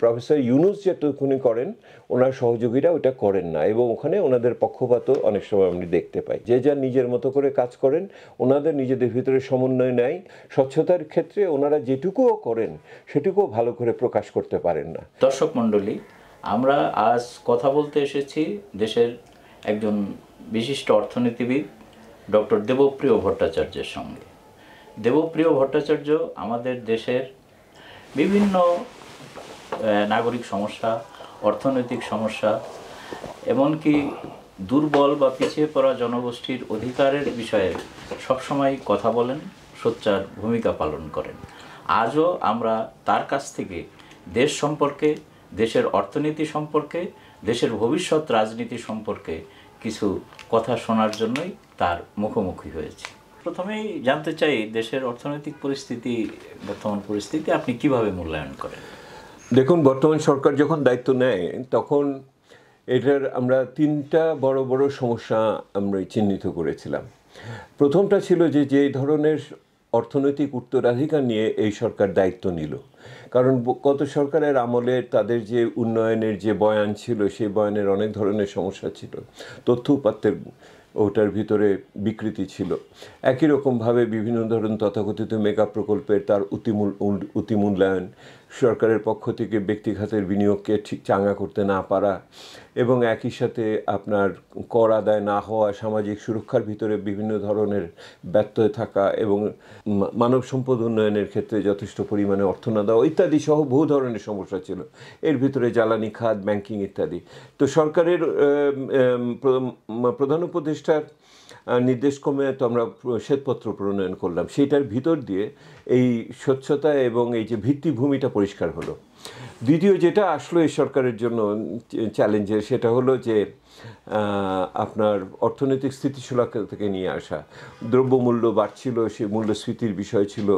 Professor Yunus যেটুকুনি করেন ওনার সহযোগীরা ওটা করেন না, এবং ওখানে ওনাদের পক্ষপাতও অনেক সময় আমি দেখতে পাই। যে যার নিজের মতো করে কাজ করেন, ওনাদের নিজেদের ভিতরে সমন্বয় নাই। স্বচ্ছতার ক্ষেত্রে ওনারা যেটুকুও করেন সেটুকুও ভালো করে প্রকাশ করতে পারেন না। দর্শক মণ্ডলী, আমরা আজ কথা বলতে এসেছি দেশের একজন বিশিষ্ট অর্থনীতিবিদ ডক্টর দেবপ্রিয় ভট্টাচার্যের সঙ্গে। দেবপ্রিয় ভট্টাচার্য আমাদের দেশের বিভিন্ন নাগরিক সমস্যা, অর্থনৈতিক সমস্যা, এমনকি দুর্বল বা পিছিয়ে পড়া জনগোষ্ঠীর অধিকারের বিষয়ে সবসময় কথা বলেন, সোচ্চার ভূমিকা পালন করেন। আজও আমরা তার কাছ থেকে দেশ সম্পর্কে, দেশের অর্থনীতি সম্পর্কে, দেশের ভবিষ্যৎ রাজনীতি সম্পর্কে কিছু কথা শোনার জন্যই তার মুখোমুখি হয়েছে। প্রথমেই জানতে চাই, দেশের অর্থনৈতিক পরিস্থিতি, বর্তমান পরিস্থিতি আপনি কিভাবে মূল্যায়ন করেন? দেখুন, বর্তমান সরকার যখন দায়িত্ব নেয় তখন এটার আমরা তিনটা বড় বড় সমস্যা আমরা চিহ্নিত করেছিলাম। প্রথমটা ছিল যে যে ধরনের অর্থনৈতিক উত্তরাধিকার নিয়ে এই সরকার দায়িত্ব নিল। কারণ গত সরকারের আমলে তাদের যে উন্নয়নের যে বয়ান ছিল, সেই বয়ানের অনেক ধরনের সমস্যা ছিল। তথ্য উপাত্তের ওটার ভিতরে বিকৃতি ছিল। একই রকমভাবে বিভিন্ন ধরনের তথাকথিত মেগা প্রকল্পের তার অতিমূল্যায়ন, সরকারের পক্ষ থেকে ব্যক্তিখাতের বিনিয়োগকে ঠিক চাঙ্গা করতে না পারা, এবং একই সাথে আপনার কর আদায় না হওয়া, সামাজিক সুরক্ষার ভিতরে বিভিন্ন ধরনের ব্যত্যয় থাকা, এবং মানব সম্পদ উন্নয়নের ক্ষেত্রে যথেষ্ট পরিমাণে অর্থ না দেওয়া ইত্যাদি সহ বহু ধরনের সমস্যা ছিল। এর ভিতরে জ্বালানি খাত, ব্যাংকিং ইত্যাদি। তো সরকারের প্রধান উপদেষ্টার নির্দেশক্রমে তো আমরা শ্বেতপত্র প্রণয়ন করলাম। সেইটার ভিতর দিয়ে এই স্বচ্ছতা এবং এই যে ভিত্তিভূমিটা পরিষ্কার হলো। দ্বিতীয় যেটা আসলো এই সরকারের জন্য চ্যালেঞ্জের, সেটা হলো যে আপনার অর্থনৈতিক স্থিতিশীলতা থেকে নিয়ে আসা। দ্রব্যমূল্য বাড়ছিল, সে মূল্যস্ফীতির বিষয় ছিল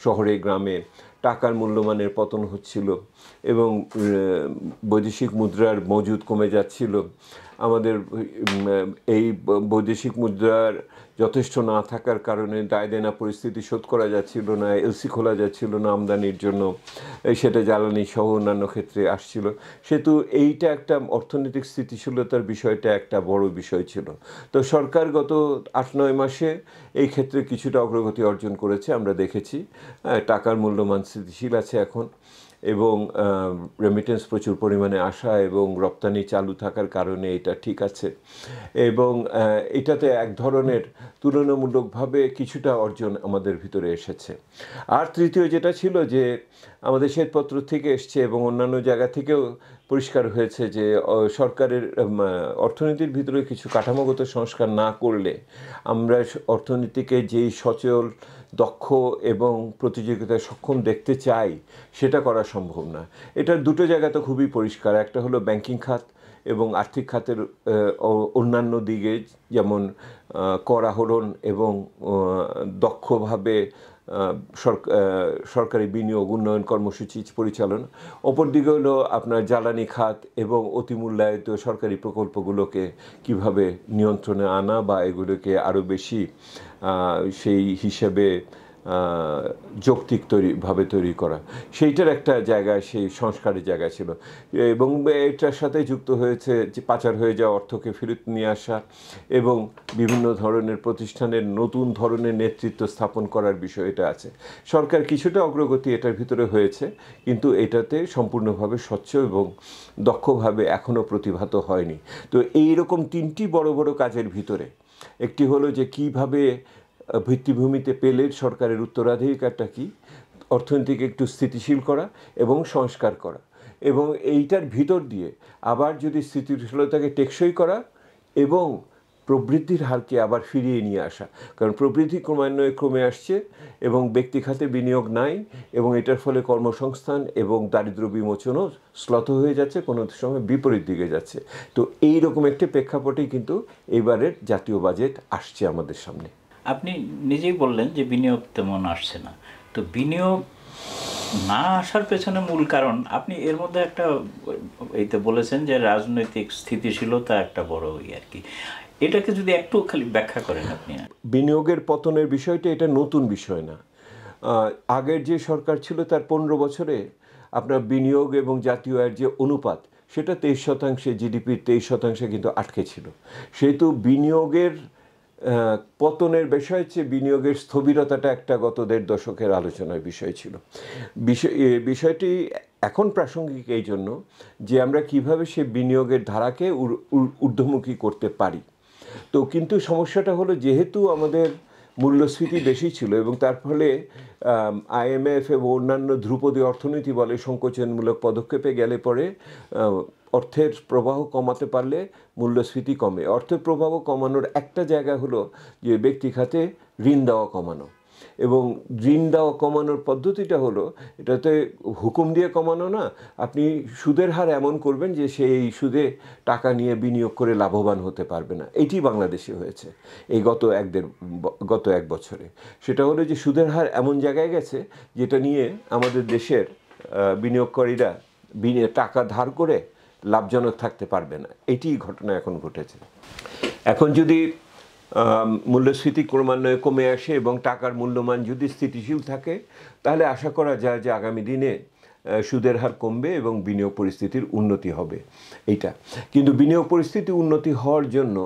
শহরে গ্রামে, টাকার মূল্যমানের পতন হচ্ছিল, এবং বৈদেশিক মুদ্রার মজুদ কমে যাচ্ছিল। আমাদের এই বৈদেশিক মুদ্রার যথেষ্ট না থাকার কারণে দায় দেনা পরিস্থিতি শোধ করা যাচ্ছিল না, এলসি খোলা যাচ্ছিল না আমদানির জন্য, সেটা জ্বালানি সহ অন্যান্য ক্ষেত্রে আসছিল। সেহেতু এইটা একটা অর্থনৈতিক স্থিতিশীলতার বিষয়টা একটা বড় বিষয় ছিল। তো সরকার গত 8-9 মাসে এই ক্ষেত্রে কিছুটা অগ্রগতি অর্জন করেছে, আমরা দেখেছি। টাকার মূল্যমান স্থিতিশীল আছে এখন, এবং রেমিটেন্স প্রচুর পরিমাণে আসা এবং রপ্তানি চালু থাকার কারণে এটা ঠিক আছে, এবং এটাতে এক ধরনের তুলনামূলকভাবে কিছুটা অর্জন আমাদের ভিতরে এসেছে। আর তৃতীয় যেটা ছিল যে আমাদের শ্বেতপত্র থেকে এসছে এবং অন্যান্য জায়গা থেকেও পরিষ্কার হয়েছে যে সরকারের অর্থনীতির ভিতরে কিছু কাঠামোগত সংস্কার না করলে আমরা অর্থনীতিকে যেই সচল, দক্ষ এবং প্রতিযোগিতায় সক্ষম দেখতে চাই সেটা করা সম্ভব না। এটার দুটো জায়গা তো খুবই পরিষ্কার। একটা হলো ব্যাংকিং খাত এবং আর্থিক খাতের অন্যান্য দিকে, যেমন কর আহরণ এবং দক্ষভাবে সরকারি বিনিয়োগ উন্নয়ন কর্মসূচি পরিচালনা। অপরদিকে হলো আপনার জ্বালানি খাত এবং অতিমূল্যায়িত সরকারি প্রকল্পগুলোকে কিভাবে নিয়ন্ত্রণে আনা বা এগুলোকে আরও বেশি সেই হিসেবে যৌক্তিক ভাবে তৈরি করা, সেইটার একটা জায়গায় সেই সংস্কারের জায়গা ছিল। এবং এটার সাথে যুক্ত হয়েছে যে পাচার হয়ে যাওয়া অর্থকে ফেরত নিয়ে আসা এবং বিভিন্ন ধরনের প্রতিষ্ঠানের নতুন ধরনের নেতৃত্ব স্থাপন করার বিষয় এটা আছে। সরকার কিছুটা অগ্রগতি এটার ভিতরে হয়েছে, কিন্তু এটাতে সম্পূর্ণভাবে স্বচ্ছ এবং দক্ষভাবে এখনও প্রতিভাত হয়নি। তো এইরকম তিনটি বড় বড় কাজের ভিতরে একটি হলো যে কিভাবে ভিত্তিভূমিতে পেলে সরকারের উত্তরাধিকারটা কি, অর্থনীতিকে একটু স্থিতিশীল করা এবং সংস্কার করা, এবং এইটার ভিতর দিয়ে আবার যদি স্থিতিশীলতাকে টেকসই করা এবং প্রবৃদ্ধির হারকে আবার ফিরিয়ে নিয়ে আসা। কারণ প্রবৃদ্ধি ক্রমান্বয়ে কমে আসছে এবং ব্যক্তি খাতে বিনিয়োগ নাই, এবং এটার ফলে কর্মসংস্থান এবং দারিদ্র বিমোচনও শ্লথ হয়ে যাচ্ছে, কোনো সময় বিপরীত দিকে যাচ্ছে। তো এই রকম একটি প্রেক্ষাপটেই কিন্তু এবারের জাতীয় বাজেট আসছে আমাদের সামনে। আপনি নিজেই বললেন যে বিনিয়োগ তেমন আসছে না। তো বিনিয়োগ না আসার পেছনে মূল কারণ, আপনি এর মধ্যে একটা এইতে বলেছেন যে রাজনৈতিক স্থিতিশীলতা একটা বড় আর কি, এটাকে যদি একটু খালি ব্যাখ্যা করেন আপনি। বিনিয়োগের পতনের বিষয়টা এটা নতুন বিষয় না। আগের যে সরকার ছিল তার 15 বছরে আপনার বিনিয়োগ এবং জাতীয় আয়ের যে অনুপাত সেটা 23% জিডিপির 23% কিন্তু আটকে ছিল। সেহেতু বিনিয়োগের পতনের বিষয় হচ্ছে বিনিয়োগের স্থবিরতাটা একটা গত 1.5 দশকের আলোচনার বিষয় ছিল। বিষয়টি এখন প্রাসঙ্গিক এই জন্য যে আমরা কিভাবে সে বিনিয়োগের ধারাকে ঊর্ধ্বমুখী করতে পারি। তো কিন্তু সমস্যাটা হলো যেহেতু আমাদের মূল্যস্ফীতি বেশি ছিল এবং তার ফলে IMF এবং অন্যান্য ধ্রুপদী অর্থনীতি বলে সংকোচনমূলক পদক্ষেপে গেলে পরে অর্থের প্রবাহ কমাতে পারলে মূল্যস্ফীতি কমে। অর্থের প্রবাহ কমানোর একটা জায়গা হলো যে ব্যক্তি খাতে ঋণ দেওয়া কমানো, এবং ঋণ দেওয়া কমানোর পদ্ধতিটা হলো এটাতে হুকুম দিয়ে কমানো না, আপনি সুদের হার এমন করবেন যে সেই সুদে টাকা নিয়ে বিনিয়োগ করে লাভবান হতে পারবে না। এটি বাংলাদেশে হয়েছে এই গত এক বছরে। সেটা হলো যে সুদের হার এমন জায়গায় গেছে যেটা নিয়ে আমাদের দেশের বিনিয়োগকারীরা টাকা ধার করে লাভজনক থাকতে পারবে না। এটি ঘটনা এখন ঘটেছে। এখন যদি মূল্যস্ফীতি ক্রমান্বয়ে কমে আসে এবং টাকার মূল্যমান যদি স্থিতিশীল থাকে তাহলে আশা করা যায় যে আগামী দিনে সুদের হার কমবে এবং বিনিয়োগ পরিস্থিতির উন্নতি হবে। এইটা কিন্তু বিনিয়োগ পরিস্থিতি উন্নতি হওয়ার জন্য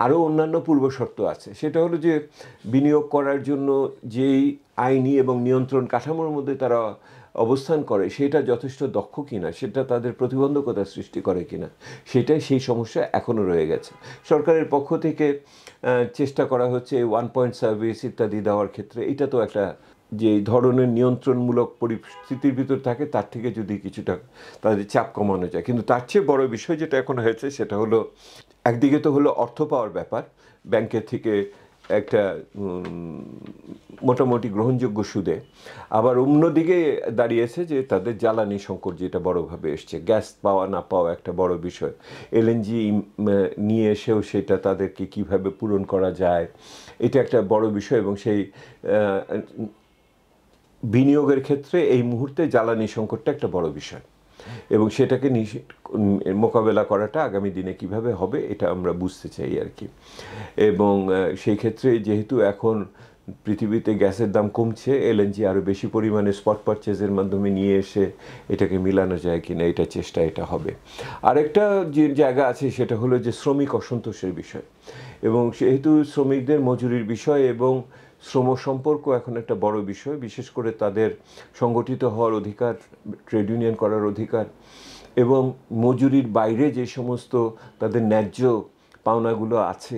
আরও অন্যান্য পূর্বশর্ত আছে। সেটা হলো যে বিনিয়োগ করার জন্য যেই আইনি এবং নিয়ন্ত্রণ কাঠামোর মধ্যে তারা অবস্থান করে সেটা যথেষ্ট দক্ষ কিনা, সেটা তাদের প্রতিবন্ধকতা সৃষ্টি করে কিনা, সেটাই সেই সমস্যা এখনও রয়ে গেছে। সরকারের পক্ষ থেকে চেষ্টা করা হচ্ছে 1 পয়েন্ট সার্ভিস ইত্যাদি দেওয়ার ক্ষেত্রে। এটা তো একটা যে ধরনের নিয়ন্ত্রণমূলক পরিস্থিতির ভিতর থাকে তার থেকে যদি কিছুটা তাদের চাপ কমানো যায়। কিন্তু তার চেয়ে বড় বিষয় যেটা এখন হয়েছে সেটা হলো একদিকে তো হলো অর্থ পাওয়ার ব্যাপার, ব্যাংকের থেকে একটা মোটামুটি গ্রহণযোগ্য সুদে, আবার অন্যদিকে দাঁড়িয়েছে যে তাদের জ্বালানি সংকট যেটা বড়োভাবে এসছে, গ্যাস পাওয়া না পাওয়া একটা বড় বিষয়। এলএনজি নিয়ে এসেও সেটা তাদেরকে কিভাবে পূরণ করা যায় এটা একটা বড় বিষয়, এবং সেই বিনিয়োগের ক্ষেত্রে এই মুহূর্তে জ্বালানি সংকটটা একটা বড় বিষয়, এবং সেটাকে মোকাবেলা করাটা আগামী দিনে কিভাবে হবে এটা আমরা বুঝতে চাই আর কি। এবং সেই ক্ষেত্রে যেহেতু এখন পৃথিবীতে গ্যাসের দাম কমছে, এলএনজি আরও বেশি পরিমাণে স্পট পারচেজের মাধ্যমে নিয়ে এসে এটাকে মিলানো যায় কিনা এটা চেষ্টা এটা হবে। আরেকটা যে জায়গা আছে সেটা হলো যে শ্রমিক অসন্তোষের বিষয়, এবং সেহেতু শ্রমিকদের মজুরির বিষয় এবং শ্রম সম্পর্ক এখন একটা বড় বিষয়, বিশেষ করে তাদের সংগঠিত হওয়ার অধিকার, ট্রেড ইউনিয়ন করার অধিকার, এবং মজুরির বাইরে যে সমস্ত তাদের ন্যায্য পাওনাগুলো আছে,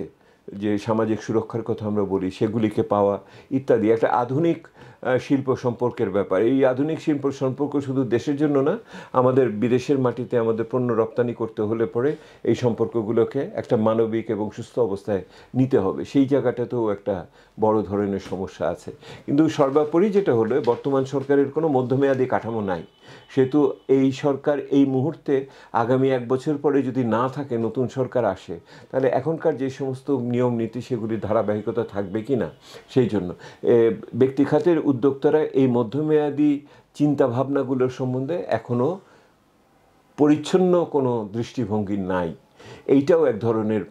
যে সামাজিক সুরক্ষার কথা আমরা বলি, সেগুলিকে পাওয়া ইত্যাদি একটা আধুনিক শিল্প সম্পর্কের ব্যাপার। এই আধুনিক শিল্প সম্পর্ক শুধু দেশের জন্য না, আমাদের বিদেশের মাটিতে আমাদের পণ্য রপ্তানি করতে হলে পরে এই সম্পর্কগুলোকে একটা মানবিক এবং সুস্থ অবস্থায় নিতে হবে। সেই জায়গাটাতেও একটা বড় ধরনের সমস্যা আছে। কিন্তু সর্বোপরি যেটা হলো, বর্তমান সরকারের কোনো মধ্যমেয়াদী কাঠামো নাই, সেহেতু এই সরকার এই মুহূর্তে আগামী 1 বছর পরে যদি না থাকে, নতুন সরকার আসে, তাহলে এখনকার যে সমস্ত নিয়ম নীতি সেগুলির ধারাবাহিকতা থাকবে কি না। সেই জন্য ব্যক্তিখাতের উদ্যোক্তারা এই মধ্যমেয়াদী চিন্তাভাবনাগুলোর সম্বন্ধে এখনও পরিচ্ছন্ন কোনো দৃষ্টিভঙ্গি নাই। এইটাও এক ধরনের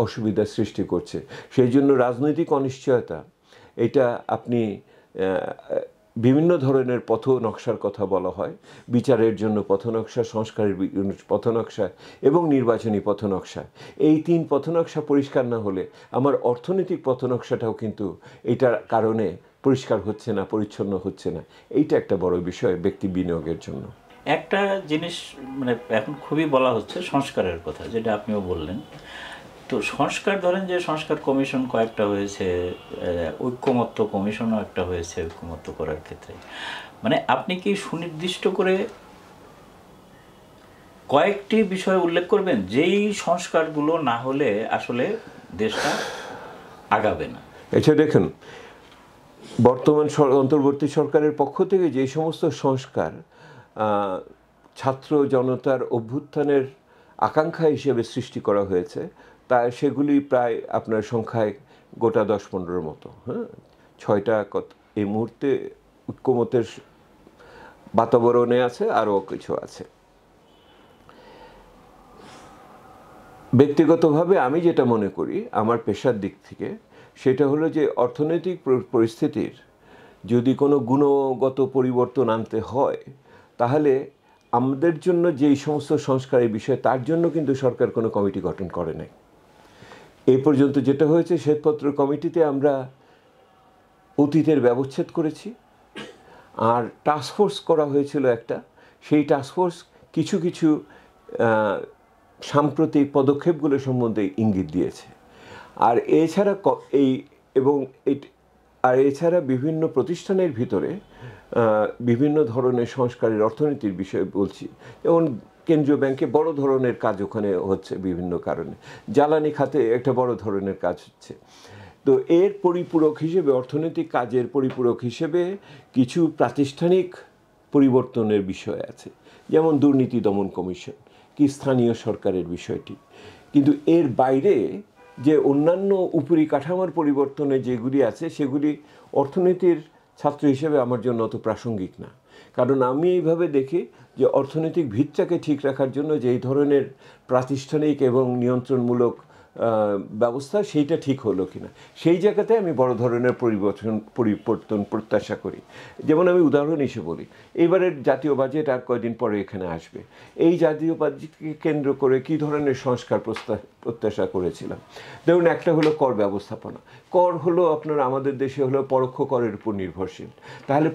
অসুবিধার সৃষ্টি করছে। সেই জন্য রাজনৈতিক অনিশ্চয়তা, এটা আপনি বিভিন্ন ধরনের পথ নকশার কথা বলা হয়, বিচারের জন্য পথনকশা, সংস্কারের পথনকশা এবং নির্বাচনী পথনকশা। এই 3 পথনকশা পরিষ্কার না হলে আমার অর্থনৈতিক পথনকশাটাও কিন্তু এটার কারণে পরিষ্কার হচ্ছে না, পরিচ্ছন্ন হচ্ছে না। এইটা একটা বড় বিষয় ব্যক্তি বিনিয়োগের জন্য। একটা জিনিস মানে এখন খুবই বলা হচ্ছে সংস্কারের কথা, যেটা আপনিও বললেন। তো সংস্কার, ধরেন যে সংস্কার কমিশন কয়েকটা হয়েছে, ঐক্যমত্য কমিশনও একটা হয়েছে ঐক্যমত্য করার ক্ষেত্রে। মানে আপনি কি সুনির্দিষ্ট করে কয়েকটি বিষয় উল্লেখ করবেন যেই সংস্কারগুলো না হলে আসলে দেশটা আগাবে না? এটা দেখুন, বর্তমান অন্তর্বর্তী সরকারের পক্ষ থেকে যে সমস্ত সংস্কার ছাত্র জনতার অভ্যুত্থানের আকাঙ্ক্ষা হিসেবে সৃষ্টি করা হয়েছে, তা সেগুলি প্রায় আপনার সংখ্যায় গোটা 10-15 মতো। হ্যাঁ, 6টা এই মুহূর্তে ঐক্যমতের বাতাবরণে আছে, আরও কিছু আছে। ব্যক্তিগতভাবে আমি যেটা মনে করি আমার পেশার দিক থেকে, সেটা হলো যে অর্থনৈতিক পরিস্থিতির যদি কোনো গুণগত পরিবর্তন আনতে হয়, তাহলে আমাদের জন্য যেই সমস্ত সংস্কারের বিষয় তার জন্য কিন্তু সরকার কোনো কমিটি গঠন করে নাই। এই পর্যন্ত যেটা হয়েছে, শ্বেতপত্র কমিটিতে আমরা অতীতের ব্যবচ্ছেদ করেছি, আর টাস্কফোর্স করা হয়েছিল একটা। সেই টাস্কফোর্স কিছু কিছু সাম্প্রতিক পদক্ষেপগুলো সম্বন্ধে ইঙ্গিত দিয়েছে। আর এছাড়া এছাড়া বিভিন্ন প্রতিষ্ঠানের ভিতরে বিভিন্ন ধরনের সংস্কারের অর্থনীতির বিষয়ে বলছি, যেমন কেন্দ্রীয় ব্যাংকে বড় ধরনের কাজ ওখানে হচ্ছে বিভিন্ন কারণে, জ্বালানি খাতে একটা বড় ধরনের কাজ হচ্ছে। তো এর পরিপূরক হিসেবে, অর্থনৈতিক কাজের পরিপূরক হিসেবে কিছু প্রাতিষ্ঠানিক পরিবর্তনের বিষয় আছে, যেমন দুর্নীতি দমন কমিশন কি স্থানীয় সরকারের বিষয়টি। কিন্তু এর বাইরে যে অন্যান্য উপরিকাঠামোর পরিবর্তনে যেগুলি আছে, সেগুলি অর্থনীতির ছাত্র হিসেবে আমার জন্য অত প্রাসঙ্গিক না। কারণ আমি এইভাবে দেখি যে অর্থনৈতিক ভিতটাকে ঠিক রাখার জন্য যেই ধরনের প্রাতিষ্ঠানিক এবং নিয়ন্ত্রণমূলক ব্যবস্থা, সেইটা ঠিক হলো কিনা, সেই জায়গাতে আমি বড় ধরনের পরিবর্তন প্রত্যাশা করি। যেমন আমি উদাহরণ হিসেবে বলি, এইবারের জাতীয় বাজেট আর কয়দিন পরে এখানে আসবে। এই জাতীয় বাজেটকে কেন্দ্র করে কী ধরনের সংস্কার প্রত্যাশা করেছিলাম? ধরুন, একটা হলো কর ব্যবস্থাপনা। কর হলো আপনার আমাদের দেশে হলো পরোক্ষ করের উপর নির্ভরশীল। তাহলে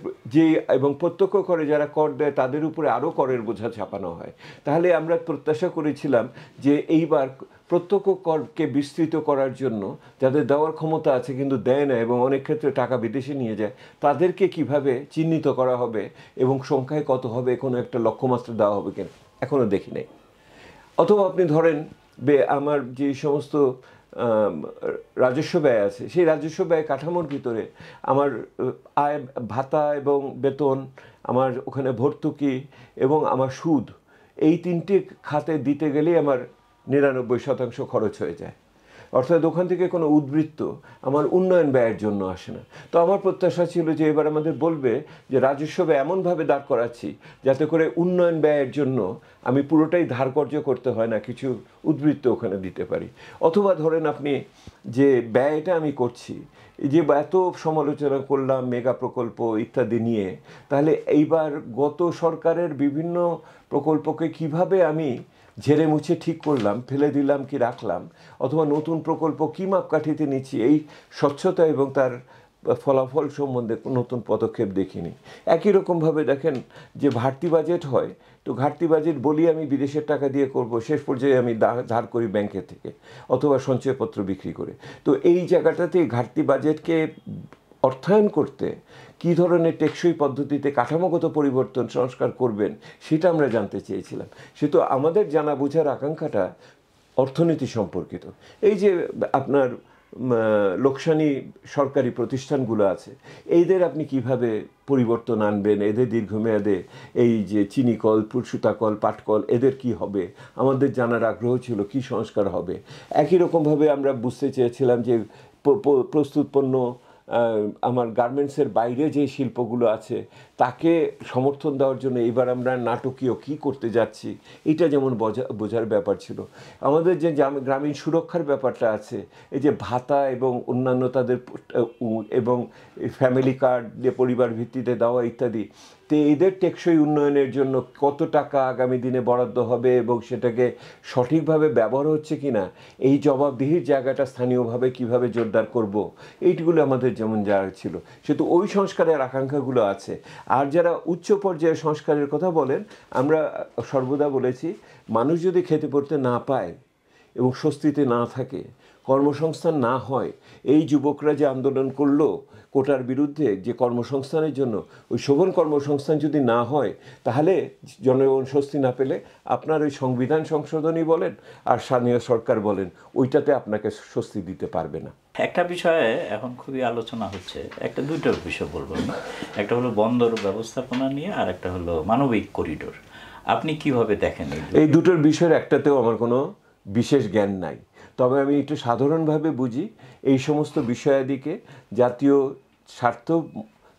এবং প্রত্যক্ষ করে যারা কর দেয় তাদের উপরে আরও করের বোঝা চাপানো হয়। তাহলে আমরা প্রত্যাশা করেছিলাম যে এইবার প্রত্যক্ষ করকে বিস্তৃত করার জন্য যাদের দেওয়ার ক্ষমতা আছে কিন্তু দেয় না এবং অনেক ক্ষেত্রে টাকা বিদেশে নিয়ে যায়, তাদেরকে কিভাবে চিহ্নিত করা হবে এবং সংখ্যায় কত হবে, কোনো একটা লক্ষ্যমাত্রা দেওয়া হবে কিনা, এখনও দেখি নাই। অথবা আপনি ধরেন আমার যে সমস্ত রাজস্ব ব্যয় আছে, সেই রাজস্ব ব্যয় কাঠামোর ভিতরে আমার আয় ভাতা এবং বেতন, আমার ওখানে ভর্তুকি এবং আমার সুদ, এই তিনটি খাতে দিতে গেলেই আমার 99% খরচ হয়ে যায়। অর্থাৎ ওখান থেকে কোনো উদ্বৃত্ত আমার উন্নয়ন ব্যয়ের জন্য আসে না। তো আমার প্রত্যাশা ছিল যে এবার আমাদের বলবে যে রাজস্ব ব্যয় এমনভাবে দাঁড় করাচ্ছি যাতে করে উন্নয়ন ব্যয়ের জন্য আমি পুরোটাই ধারকর্য করতে হয় না, কিছু উদ্বৃত্ত ওখানে দিতে পারি। অথবা ধরেন আপনি যে ব্যয়টা আমি করছি, যে এত সমালোচনা করলাম মেগা প্রকল্প ইত্যাদি নিয়ে, তাহলে এইবার গত সরকারের বিভিন্ন প্রকল্পকে কিভাবে আমি ঝেড়ে মুছে ঠিক করলাম, ফেলে দিলাম কি রাখলাম, অথবা নতুন প্রকল্প কী মাপকাঠিতে নিচ্ছি, এই স্বচ্ছতা এবং তার ফলাফল সম্বন্ধে নতুন পদক্ষেপ দেখিনি। একই রকমভাবে দেখেন যে ঘাটতি বাজেট হয়, তো ঘাটতি বাজেট বলি আমি বিদেশের টাকা দিয়ে করব, শেষ পর্যায়ে আমি ধার করি ব্যাংকের থেকে অথবা সঞ্চয়পত্র বিক্রি করে। তো এই জায়গাটাতে ঘাটতি বাজেটকে অর্থায়ন করতে কী ধরনের টেকসই পদ্ধতিতে কাঠামোগত পরিবর্তন সংস্কার করবেন, সেটা আমরা জানতে চেয়েছিলাম। সে তো আমাদের জানা বোঝার আকাঙ্ক্ষাটা অর্থনীতি সম্পর্কিত। এই যে আপনার লোকসানি সরকারি প্রতিষ্ঠানগুলো আছে, এইদের আপনি কিভাবে পরিবর্তন আনবেন, এদের দীর্ঘমেয়াদে এই যে চিনি কল, সুতাকল, পাটকল, এদের কি হবে, আমাদের জানার আগ্রহ ছিল, কি সংস্কার হবে। একই রকমভাবে আমরা বুঝতে চেয়েছিলাম যে প্রস্তুত পণ্য, আমার গার্মেন্টসের বাইরে যে শিল্পগুলো আছে তাকে সমর্থন দেওয়ার জন্য এবার আমরা নাটকীয় কী করতে যাচ্ছি, এটা যেমন বোঝার ব্যাপার ছিল। আমাদের যে গ্রামীণ সুরক্ষার ব্যাপারটা আছে, এই যে ভাতা এবং অন্যান্য তাদের এবং ফ্যামিলি কার্ড দিয়ে পরিবার ভিত্তিতে দেওয়া ইত্যাদি, তো এদের টেকসই উন্নয়নের জন্য কত টাকা আগামী দিনে বরাদ্দ হবে এবং সেটাকে সঠিকভাবে ব্যবহার হচ্ছে কিনা, এই জবাবদিহির জায়গাটা স্থানীয়ভাবে কিভাবে জোরদার করব, এইগুলো আমাদের যেমন যারা ছিল, সে তো ওই সংস্কারের আকাঙ্ক্ষাগুলো আছে। আর যারা উচ্চ পর্যায়ের সংস্কারের কথা বলেন, আমরা সর্বদা বলেছি মানুষ যদি খেতে পড়তে না পায় এবং স্বস্তিতে না থাকে, কর্মসংস্থান না হয়, এই যুবকরা যে আন্দোলন করলো কোটার বিরুদ্ধে, যে কর্মসংস্থানের জন্য, ওই শোভন কর্মসংস্থান যদি না হয়, তাহলে জনগণ স্বস্তি না পেলে আপনার ওই সংবিধান সংশোধনী বলেন আর স্থানীয় সরকার বলেন, ওইটাতে আপনাকে স্বস্তি দিতে পারবে না। একটা বিষয়ে এখন খুবই আলোচনা হচ্ছে, দুইটার বিষয় বলবো আমি। একটা হলো বন্দর ব্যবস্থাপনা নিয়ে, আর একটা হলো মানবিক করিডোর। আপনি কিভাবে দেখেন এই দুটোর বিষয়ের একটাতেও আমার কোনো বিশেষ জ্ঞান নাই, তবে আমি একটু সাধারণভাবে বুঝি এই সমস্ত বিষয়াদিকে জাতীয় স্বার্থ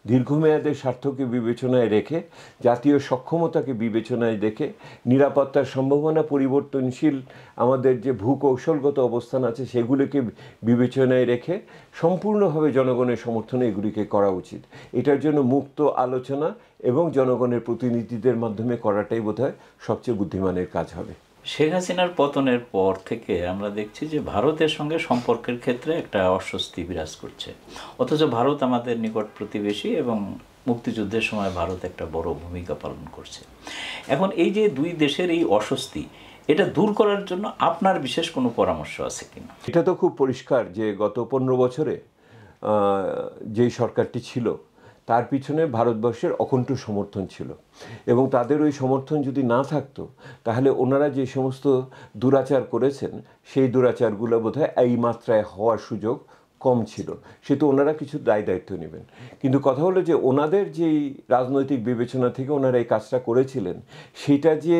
দীর্ঘমেয়াদের স্বার্থকে বিবেচনায় রেখে, জাতীয় সক্ষমতাকে বিবেচনায় রেখে, নিরাপত্তার সম্ভাবনা পরিবর্তনশীল আমাদের যে ভূকৌশলগত অবস্থান আছে সেগুলিকে বিবেচনায় রেখে সম্পূর্ণভাবে জনগণের সমর্থনে এগুলিকে করা উচিত। এটার জন্য মুক্ত আলোচনা এবং জনগণের প্রতিনিধিদের মাধ্যমে করাটাই বোধহয় সবচেয়ে বুদ্ধিমানের কাজ হবে। শেখ হাসিনার পতনের পর থেকে আমরা দেখছি যে ভারতের সঙ্গে সম্পর্কের ক্ষেত্রে একটা অস্বস্তি বিরাজ করছে, অথচ ভারত আমাদের নিকট প্রতিবেশী এবং মুক্তিযুদ্ধের সময় ভারত একটা বড় ভূমিকা পালন করছে। এখন এই যে দুই দেশের এই অস্বস্তি, এটা দূর করার জন্য আপনার বিশেষ কোনো পরামর্শ আছে কিনা? এটা তো খুব পরিষ্কার যে গত 15 বছরে যেই সরকারটি ছিল তার পিছনে ভারতবর্ষের অকুণ্ঠ সমর্থন ছিল, এবং তাদের ওই সমর্থন যদি না থাকতো তাহলে ওনারা যে সমস্ত দুরাচার করেছেন সেই দুরাচারগুলো বোধহয় এই মাত্রায় হওয়ার সুযোগ কম ছিল। সে তো ওনারা কিছু দায়িত্ব নেবেন, কিন্তু কথা হলো যে ওনাদের যেই রাজনৈতিক বিবেচনা থেকে ওনারা এই কাজটা করেছিলেন সেটা যে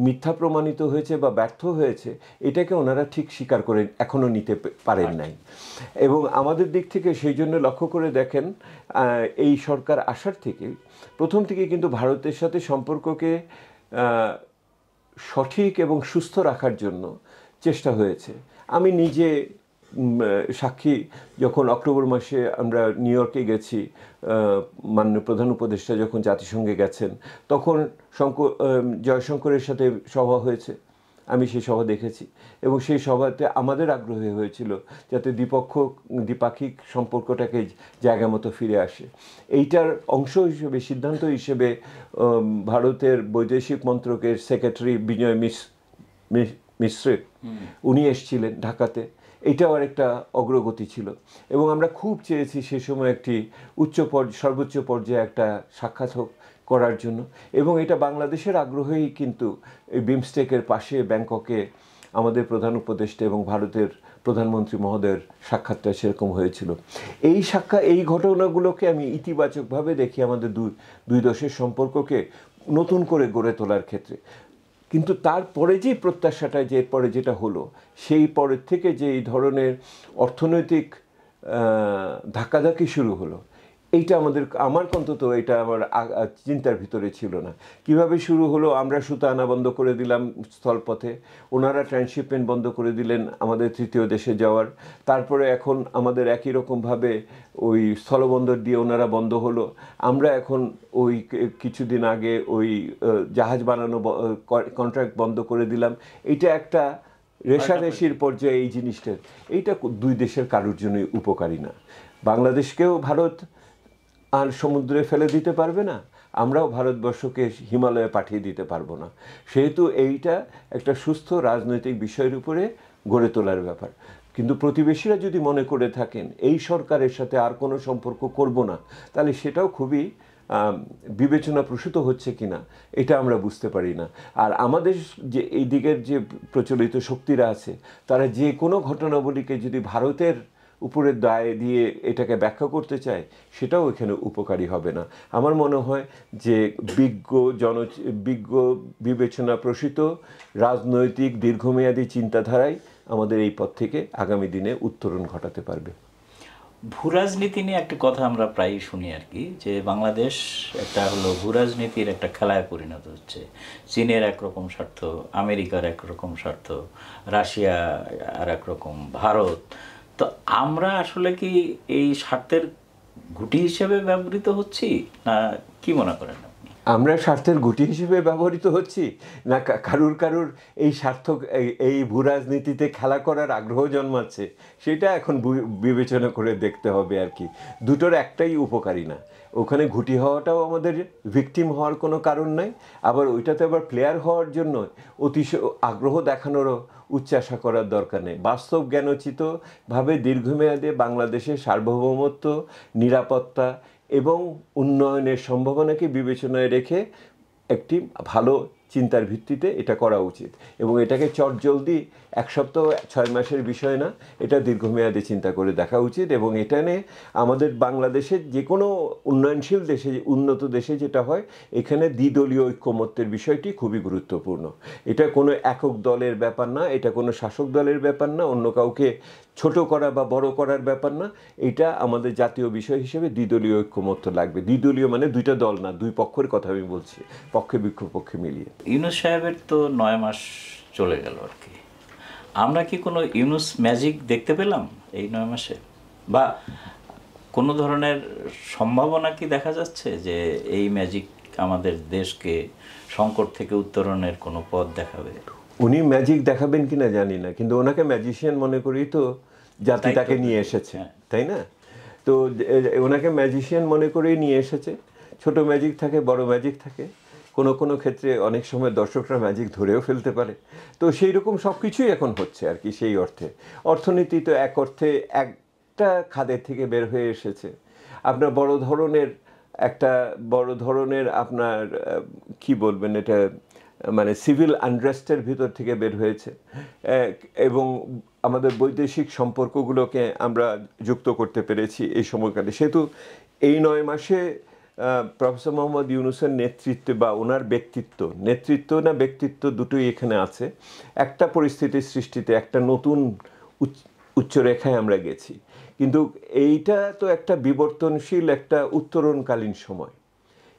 মিথ্যা প্রমাণিত হয়েছে বা ব্যর্থ হয়েছে এটাকে ওনারা ঠিক স্বীকার করে এখনও নিতে পারেন নাই। এবং আমাদের দিক থেকে সেই জন্য লক্ষ্য করে দেখেন, এই সরকার আসার থেকে প্রথম থেকে কিন্তু ভারতের সাথে সম্পর্ককে সঠিক এবং সুস্থ রাখার জন্য চেষ্টা হয়েছে। আমি নিজে সাক্ষী, যখন অক্টোবর মাসে আমরা নিউ ইয়র্কে গেছি, মাননীয় প্রধান উপদেষ্টা যখন জাতিসংঘে গেছেন, তখন জয়শঙ্করের সাথে সভা হয়েছে, আমি সেই সভা দেখেছি, এবং সেই সভাতে আমাদের আগ্রহ হয়েছিল যাতে দ্বিপাক্ষিক সম্পর্কটাকে জায়গা মতো ফিরে আসে। এইটার অংশ হিসেবে, সিদ্ধান্ত হিসেবে ভারতের বৈদেশিক মন্ত্রকের সেক্রেটারি বিজয় মিশ্র উনি এসেছিলেন ঢাকাতে। এটাও একটা অগ্রগতি ছিল, এবং আমরা খুব চেয়েছি সে সময় একটি সর্বোচ্চ পর্যায়ে একটা সাক্ষাৎ করার জন্য, এবং এটা বাংলাদেশের আগ্রহেই কিন্তু এই বিমস্টেকের পাশে ব্যাংককে আমাদের প্রধান উপদেষ্টা এবং ভারতের প্রধানমন্ত্রী মহোদয়ের সাক্ষাৎটা সেরকম হয়েছিল। এই ঘটনাগুলোকে আমি ইতিবাচকভাবে দেখি আমাদের দুই দেশের সম্পর্ককে নতুন করে গড়ে তোলার ক্ষেত্রে। কিন্তু তারপরে যে প্রত্যাশাটা, যে এরপরে যেটা হলো, সেই পরের থেকে যে এই ধরনের অর্থনৈতিক ধাক্কাধাক্কি শুরু হলো, এইটা আমার অন্তত এটা আমার চিন্তার ভিতরে ছিল না। কিভাবে শুরু হলো? আমরা সুতা আনা বন্ধ করে দিলাম স্থলপথে, ওনারা ট্রান্সশিপমেন্ট বন্ধ করে দিলেন আমাদের তৃতীয় দেশে যাওয়ার। তারপরে এখন আমাদের একই রকমভাবে ওই স্থলবন্দর দিয়ে ওনারা বন্ধ হলো। আমরা এখন ওই কিছুদিন আগে ওই জাহাজ বানানো কন্ট্রাক্ট বন্ধ করে দিলাম। এটা একটা রেশারেশির পর্যায়ে এই জিনিসটার, এইটা দুই দেশের কারোর জন্যই উপকারী না। বাংলাদেশকেও ভারত আর সমুদ্রে ফেলে দিতে পারবে না, আমরাও ভারতবর্ষকে হিমালয়ে পাঠিয়ে দিতে পারবো না। সেহেতু এইটা একটা সুস্থ রাজনৈতিক বিষয়ের উপরে গড়ে তোলার ব্যাপার। কিন্তু প্রতিবেশীরা যদি মনে করে থাকেন এই সরকারের সাথে আর কোনো সম্পর্ক করব না, তাহলে সেটাও খুবই বিবেচনাপ্রসূত হচ্ছে কিনা এটা আমরা বুঝতে পারি না। আর আমাদের যে এই দিকের যে প্রচলিত শক্তিরা আছে, তারা যে কোনো ঘটনাবলীকে যদি ভারতের উপরের দায় দিয়ে এটাকে ব্যাখ্যা করতে চায়, সেটাও এখানে উপকারী হবে না। আমার মনে হয় যে বিজ্ঞ বিবেচনা প্রসূত রাজনৈতিক দীর্ঘমেয়াদী চিন্তাধারাই আমাদের এই পথ থেকে আগামী দিনে উত্তরণ ঘটাতে পারবে। ভূরাজনীতি নিয়ে একটা কথা আমরা প্রায়ই শুনি আর কি, যে বাংলাদেশ একটা হলো ভূরাজনীতির একটা খেলায় পরিণত হচ্ছে। চীনের একরকম স্বার্থ, আমেরিকার একরকম স্বার্থ, রাশিয়া আর একরকম, ভারত। তো আমরা আসলে কি এই স্বার্থের গুটি হিসেবে ব্যবহৃত হচ্ছি, না কি মনে করেন আপনি? আমরা স্বার্থের গুটি হিসেবে ব্যবহৃত হচ্ছি, না কারুর এই এই ভূরাজনীতিতে খেলা করার আগ্রহ জন্মাচ্ছে, সেটা এখন বিবেচনা করে দেখতে হবে আর কি। দুটোর একটাই উপকারী না। ওখানে ঘুটি হওয়াটাও আমাদের ভিকটিম হওয়ার কোনো কারণ নাই, আবার ওইটাতে আবার প্লেয়ার হওয়ার জন্য আগ্রহ দেখানোরও উচ্চাশা করার দরকার নেই। বাস্তব জ্ঞানোচিতভাবে দীর্ঘমেয়াদে বাংলাদেশের সার্বভৌমত্ব, নিরাপত্তা এবং উন্নয়নের সম্ভাবনাকে বিবেচনায় রেখে একটি ভালো চিন্তার ভিত্তিতে এটা করা উচিত, এবং এটাকে চটজলদি 1 সপ্তাহ 6 মাসের বিষয় না, এটা দীর্ঘমেয়াদে চিন্তা করে দেখা উচিত। এবং এটা নিয়ে আমাদের বাংলাদেশের যে কোনো উন্নয়নশীল দেশে, উন্নত দেশে যেটা হয়, এখানে দ্বিদলীয় ঐক্যমত্যের বিষয়টি খুবই গুরুত্বপূর্ণ। এটা কোনো একক দলের ব্যাপার না, এটা কোনো শাসক দলের ব্যাপার না, অন্য কাউকে ছোট করা বা বড় করার ব্যাপার না, এটা আমাদের জাতীয় বিষয় হিসেবে দ্বিদলীয় ঐক্যমত্য লাগবে। দ্বিদলীয় মানে দুইটা দল না, দুই পক্ষের কথা আমি বলছি, পক্ষে বিপক্ষে মিলিয়ে। ইউনূস সাহেবের তো 9 মাস চলে গেল আর কি, আমরা কি কোনো ইউনূস ম্যাজিক দেখতে পেলাম এই 9 মাসে, বা কোনো ধরনের সম্ভাবনা কি দেখা যাচ্ছে যে এই ম্যাজিক আমাদের দেশকে সংকট থেকে উত্তরণের কোনো পথ দেখাবে? উনি ম্যাজিক দেখাবেন কিনা জানি না, কিন্তু ওনাকে ম্যাজিশিয়ান মনে করেই তো জাতি তাকে নিয়ে এসেছে, তাই না? তো ওনাকে ম্যাজিশিয়ান মনে করেই নিয়ে এসেছে। ছোট ম্যাজিক থাকে, বড় ম্যাজিক থাকে, কোনো কোনো ক্ষেত্রে অনেক সময় দর্শকরা ম্যাজিক ধরেও ফেলতে পারে। তো সেই রকম সব কিছুই এখন হচ্ছে আর কি। সেই অর্থে অর্থনীতি তো এক অর্থে একটা খাদের থেকে বের হয়ে এসেছে। আপনার বড় ধরনের আপনার কি বলবেন এটা, মানে সিভিল আনরেস্টের ভিতর থেকে বের হয়েছে, এবং আমাদের বৈদেশিক সম্পর্কগুলোকে আমরা যুক্ত করতে পেরেছি এই সময়কালে। সেহেতু এই 9 মাসে প্রফেসর মোহাম্মদ ইউনূসের নেতৃত্বে বা ওনার নেতৃত্ব না ব্যক্তিত্ব দুটোই এখানে আছে, একটা পরিস্থিতির সৃষ্টিতে একটা নতুন উচ্চরেখায় আমরা গেছি। কিন্তু এইটা তো একটা বিবর্তনশীল, একটা উত্তরণকালীন সময়।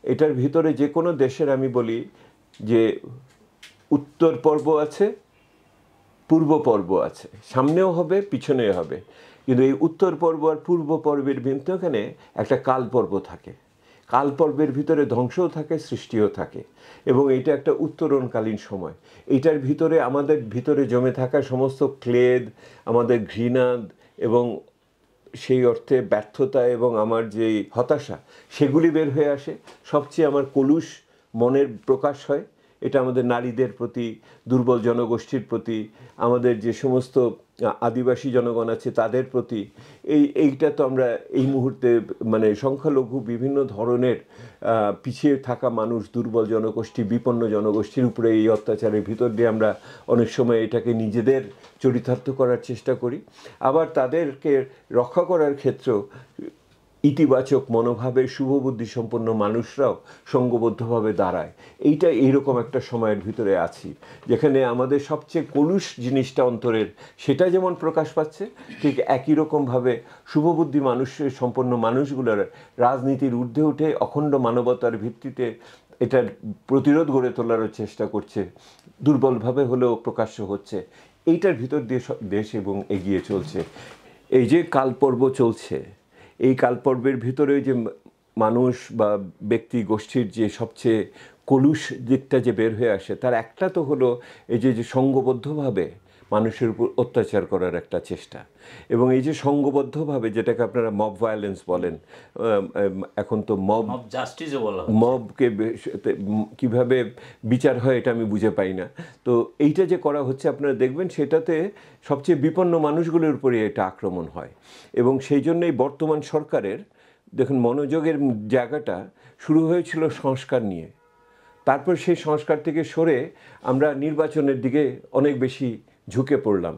এটার ভিতরে যে কোনো দেশের আমি বলি যে উত্তর পর্ব আছে, পূর্ব পর্ব আছে, সামনেও হবে পিছনেও হবে, কিন্তু এই উত্তর পর্ব আর পূর্ব পর্বের ভিতরে একটা কাল পর্ব থাকে। কাল পর্বের ভিতরে ধ্বংসও থাকে, সৃষ্টিও থাকে, এবং এটা একটা উত্তরণকালীন সময়। এইটার ভিতরে আমাদের ভিতরে জমে থাকা সমস্ত ক্লেদ, আমাদের ঘৃণা এবং সেই অর্থে ব্যর্থতা এবং আমার যে হতাশা, সেগুলি বের হয়ে আসে। সবচেয়ে আমার কলুষ মনের প্রকাশ হয় এটা আমাদের নারীদের প্রতি, দুর্বল জনগোষ্ঠীর প্রতি, আমাদের যে সমস্ত আদিবাসী জনগণ আছে তাদের প্রতি। এইটা তো আমরা এই মুহূর্তে মানে সংখ্যালঘু বিভিন্ন ধরনের পিছিয়ে থাকা মানুষ, দুর্বল জনগোষ্ঠী, বিপন্ন জনগোষ্ঠীর উপরে এই অত্যাচারের ভিতর দিয়ে আমরা অনেক সময় এটাকে নিজেদের চরিতার্থ করার চেষ্টা করি। আবার তাদেরকে রক্ষা করার ক্ষেত্রেও ইতিবাচক মনোভাবের শুভবুদ্ধি সম্পন্ন মানুষরাও সঙ্গবদ্ধভাবে দাঁড়ায়। এইরকম একটা সময়ের ভিতরে আছি, যেখানে আমাদের সবচেয়ে কলুষ জিনিসটা অন্তরের, সেটা যেমন প্রকাশ পাচ্ছে, ঠিক একই রকমভাবে শুভবুদ্ধি সম্পন্ন মানুষগুলোর রাজনীতির ঊর্ধ্বে উঠে অখণ্ড মানবতার ভিত্তিতে এটার প্রতিরোধ গড়ে তোলারও চেষ্টা করছে, দুর্বলভাবে হলেও প্রকাশ্য হচ্ছে। এইটার ভিতর দিয়ে দেশ এবং এগিয়ে চলছে। এই যে কালপর্ব চলছে, এই কালপর্বের ভিতরে যে মানুষ বা ব্যক্তি গোষ্ঠীর যে সবচেয়ে কলুষ দিকটা যে বের হয়ে আসে, তার একটা তো হলো এই যে সংঘবদ্ধভাবে মানুষের উপর অত্যাচার করার একটা চেষ্টা, এবং এই যে সংঘবদ্ধভাবে, যেটাকে আপনারা মব ভায়োলেন্স বলেন, এখন তো মব জাস্টিসও বলা হয়, মবকে কিভাবে বিচার হয় এটা আমি বুঝে পাই না। তো এইটা যে করা হচ্ছে আপনারা দেখবেন, সেটাতে সবচেয়ে বিপন্ন মানুষগুলোর উপরে এটা আক্রমণ হয়। এবং সেই জন্যই বর্তমান সরকারের দেখুন মনোযোগের জায়গাটা শুরু হয়েছিল সংস্কার নিয়ে, তারপর সেই সংস্কার থেকে সরে আমরা নির্বাচনের দিকে অনেক বেশি ঝুঁকে পড়লাম।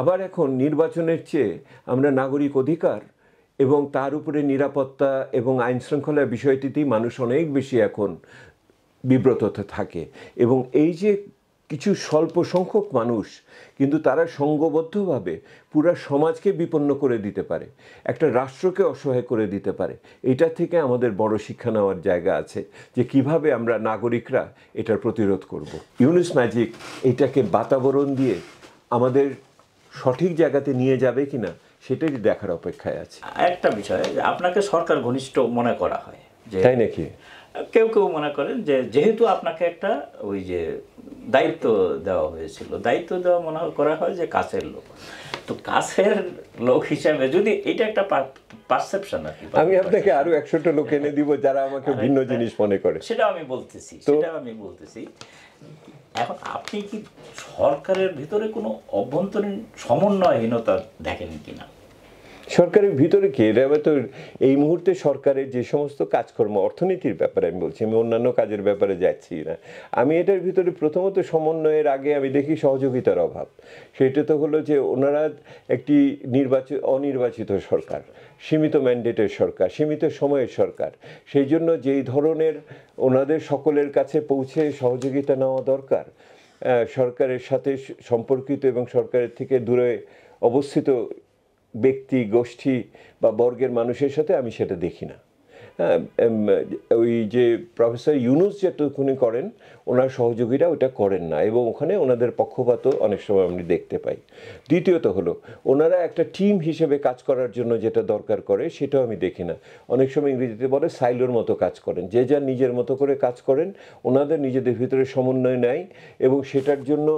আবার এখন নির্বাচনের চেয়ে আমরা নাগরিক অধিকার এবং তার উপরে নিরাপত্তা এবং আইন শৃঙ্খলার বিষয়টিতেই মানুষ অনেক বেশি এখন বিব্রত থাকে। এবং এই যে কিছু স্বল্প সংখ্যক মানুষ, কিন্তু তারা সংঘবদ্ধভাবে পুরো সমাজকে বিপন্ন করে দিতে পারে, একটা রাষ্ট্রকে অসহায় করে দিতে পারে। এটা থেকে আমাদের বড় শিক্ষা নেওয়ার জায়গা আছে, যে কিভাবে আমরা নাগরিকরা এটার প্রতিরোধ করব। ইউনূস ম্যাজিক এটাকে বাতাবরণ দিয়ে আমাদের সঠিক জায়গাতে নিয়ে যাবে কিনা সেটাই দেখার অপেক্ষায় আছে। একটা বিষয়, আপনাকে সরকার ঘনিষ্ঠ মনে করা হয়, যে তাই নাকি? কেউ কেউ মনে করেন যে যেহেতু আপনাকে একটা ওই যে দায়িত্ব দেওয়া হয়েছিল, দায়িত্ব দেওয়া মনে করা হয় যে কাছের লোক। তো কাছের লোক হিসাবে যদি এটা একটা পারসেপশন আর কি, আমি আপনাকে আরো 100টা লোক এনে দিব যারা আমাকে ভিন্ন জিনিস মনে করে। সেটা আমি বলতেছি। এখন আপনি কি সরকারের ভিতরে কোনো অভ্যন্তরীণ সমন্বয়হীনতা দেখেন কিনা? সরকারের ভিতরে কি, এটা তো এই মুহূর্তে সরকারের যে সমস্ত কাজকর্ম, অর্থনীতির ব্যাপারে আমি বলছি, আমি অন্যান্য কাজের ব্যাপারে যাচ্ছি না। আমি এটার ভিতরে প্রথমত সমন্বয়ের আগে আমি দেখি সহযোগিতার অভাব। সেটা তো হলো যে ওনারা একটি অনির্বাচিত সরকার, সীমিত ম্যান্ডেটের সরকার, সীমিত সময়ের সরকার। সেই জন্য যেই ধরনের ওনাদের সকলের কাছে পৌঁছে সহযোগিতা নেওয়া দরকার, সরকারের সাথে সম্পর্কিত এবং সরকারের থেকে দূরে অবস্থিত ব্যক্তি গোষ্ঠী বা বর্গের মানুষের সাথে আমি সেটা দেখি না। হ্যাঁ, ওই যে প্রফেসর ইউনুস যেটুকুনি করেন ওনার সহযোগীরা ওটা করেন না, এবং ওখানে ওনাদের পক্ষপাতও অনেক সময় আমি দেখতে পাই। দ্বিতীয়ত হলো ওনারা একটা টিম হিসেবে কাজ করার জন্য যেটা দরকার করে সেটাও আমি দেখি না। অনেক সময় ইংরেজিতে বলে সাইলোর মতো কাজ করেন, যে যার নিজের মতো করে কাজ করেন, ওনাদের নিজেদের ভিতরে সমন্বয় নেয়, এবং সেটার জন্য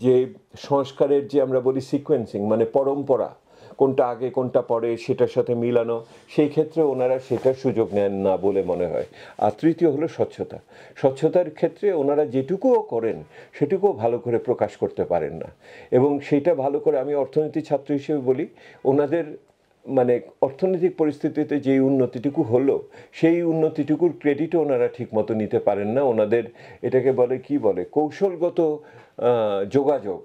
যে সংস্কারের যে আমরা বলি সিকোয়েন্সিং, মানে পরম্পরা, কোনটা আগে কোনটা পরে সেটার সাথে মিলানো, সেই ক্ষেত্রে ওনারা সেটার সুযোগ নেন না বলে মনে হয়। আর তৃতীয় হলো স্বচ্ছতা। স্বচ্ছতার ক্ষেত্রে ওনারা যেটুকুও করেন সেটুকুও ভালো করে প্রকাশ করতে পারেন না, এবং সেইটা ভালো করে আমি অর্থনীতি ছাত্র হিসেবে বলি, ওনাদের মানে অর্থনৈতিক পরিস্থিতিতে যেই উন্নতিটুকু হলো সেই উন্নতিটুকুর ক্রেডিটও ওনারা ঠিকমতো নিতে পারেন না। ওনাদের এটাকে বলে কি বলে কৌশলগত যোগাযোগ,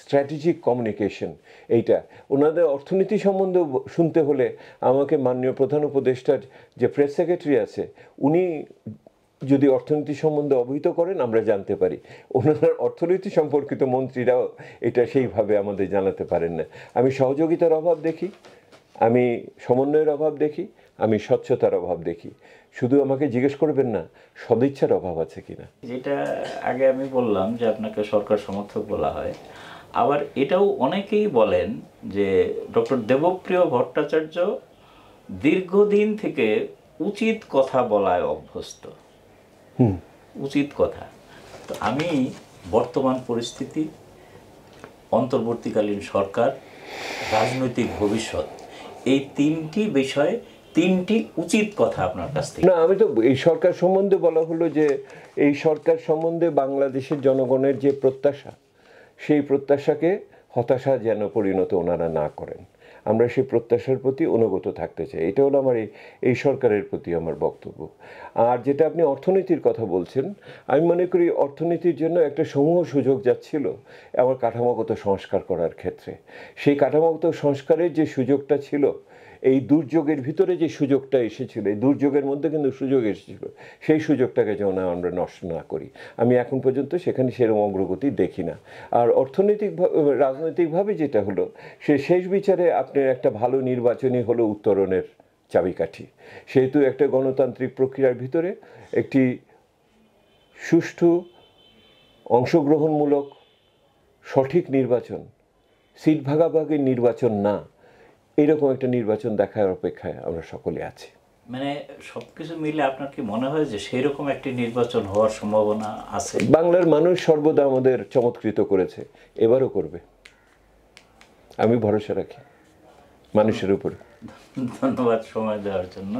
স্ট্র্যাটেজিক কমিউনিকেশন, এইটা ওনাদের অর্থনীতি সম্বন্ধে শুনতে হলে আমাকে মাননীয় প্রধান উপদেষ্টার যে প্রেস সেক্রেটারি আছে উনি যদি অর্থনীতি সম্বন্ধে অবহিত করেন আমরা জানতে পারি, ওনার অর্থনীতি সম্পর্কিত মন্ত্রীরাও এটা সেইভাবে আমাদের জানাতে পারেন না। আমি সহযোগিতার অভাব দেখি, আমি সমন্বয়ের অভাব দেখি, আমি স্বচ্ছতার অভাব দেখি। শুধু আমাকে জিজ্ঞেস করবেন না সদিচ্ছার অভাব আছে কিনা। যেটা আগে আমি বললাম যে আপনাকে সরকার সমর্থক বলা হয়, আবার এটাও অনেকেই বলেন যে ডক্টর দেবপ্রিয় ভট্টাচার্য দীর্ঘদিন থেকে উচিত কথা বলায় অভ্যস্ত। উচিত কথা। তো আমি বর্তমান পরিস্থিতি, অন্তর্বর্তীকালীন সরকার, রাজনৈতিক ভবিষ্যৎ, এই তিনটি বিষয়ে তিনটি উচিত কথা আপনার কাছ থেকে। না, আমি তো এই সরকার সম্বন্ধে বলা হলো যে এই সরকার সম্বন্ধে বাংলাদেশের জনগণের যে প্রত্যাশা, সেই প্রত্যাশাকে হতাশা যেন পরিণত ওনারা না করেন, আমরা সেই প্রত্যাশার প্রতি অনুগত থাকতে চাই। এটা হলো আমার এই সরকারের প্রতি আমার বক্তব্য। আর যেটা আপনি অর্থনীতির কথা বলছেন, আমি মনে করি অর্থনীতির জন্য একটা সমূহ সুযোগ যাচ্ছিল আমার কাঠামোগত সংস্কার করার ক্ষেত্রে। সেই কাঠামোগত সংস্কারের যে সুযোগটা ছিল, এই দুর্যোগের ভিতরে যে সুযোগটা এসেছিল, এই দুর্যোগের মধ্যে কিন্তু সুযোগ এসেছিল, সেই সুযোগটাকে যেন আমরা নষ্ট না করি। আমি এখন পর্যন্ত সেখানে সেরকম অগ্রগতি দেখি না। আর রাজনৈতিকভাবে যেটা হলো, সে শেষ বিচারে আপনার একটা ভালো নির্বাচনই হলো উত্তরণের চাবিকাঠি। সেহেতু একটা গণতান্ত্রিক প্রক্রিয়ার ভিতরে একটি সুষ্ঠু, অংশগ্রহণমূলক, সঠিক নির্বাচন, সিট ভাগাভাগির নির্বাচন না, এইরকম একটা নির্বাচন দেখার অপেক্ষায় আমরা সকলে আছি। মানে সবকিছু মিলে আপনার কি মনে হয় যে সেই রকম একটি নির্বাচন হওয়ার সম্ভাবনা আছে? বাংলার মানুষ সর্বদা আমাদের চমৎকৃত করেছে, এবারও করবে, আমি ভরসা রাখি মানুষের উপর। ধন্যবাদ সময় দেওয়ার জন্য।